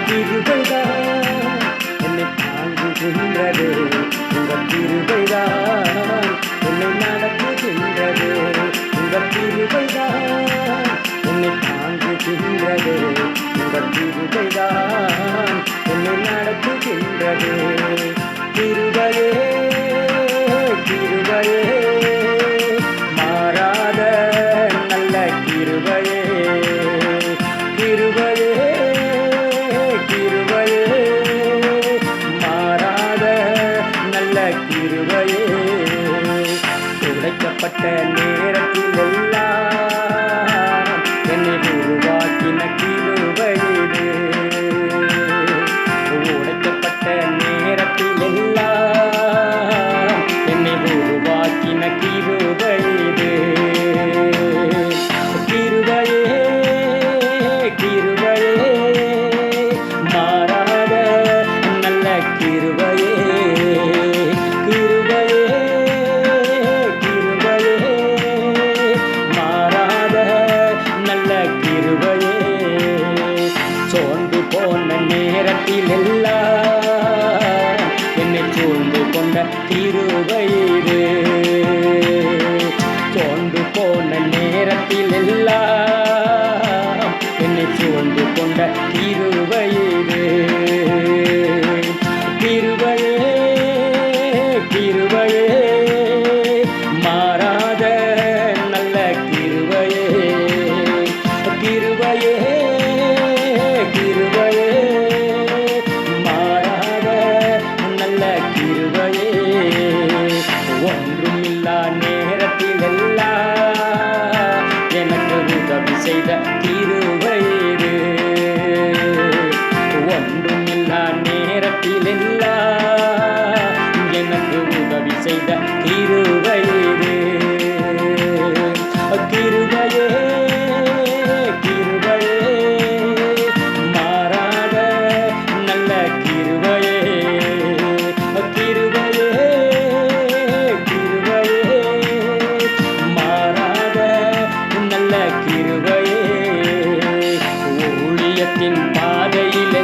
கிருபைதான் என்னை தாங்குகின்றது, உங்கள் கிருபைதான் என்னை நடத்துகின்றது, உங்கள் கிருபைதான் என்னை தாங்குகின்றது, உங்கள் கிருபைதான் என்னை நடத்துகின்றது. கிருபையே கிருபையே மாறாத நல்ல கிருபையே, கிருபையே கிருபையே மாறாத நல்ல கிருபையே. உடைக்கப்பட்ட நேரத்தில் எல்லாம் என்னை உருவாக்கின கிருபை இது. உடைக்கப்பட்ட நேரத்தில் எல்லாம் என்னை உருவாக்கின கிருபை இது. கிருபையே கிருபையே மாறாத நல்ல கிருபையே, கிருபையே கிருபையே மாறாத நல்ல கிருபையே. சோர்ந்து போன நேரத்தில் எல்லாம் என்னை சூழ்ந்து கொண்ட கிருபை இது. சோர்ந்து போன நேரத்தில் எல்லாம் என்னை சூழ்ந்து கொண்ட கிருபை இது. கிருபையே கிருபையே மாறாத நல்ல கிருபையே, கிருபையே கிருபையே மாறாத நல்ல கிருபையே. ஒன்றுமில்லா நேரத்தில் எல்லாம் எனக்கு உதவி செய்த கிருபை இது. ஒன்றுமில்லா நேரத்தில் எல்லாம் எனக்கு உதவி செய்த கிருபை இது. கிருபையே கிருபையே மாறாத நல்ல கிருபையே, கிருபையே கிருபையே மாறாத நல்ல கிருபையே. ஊழியத்தின் பாதையில்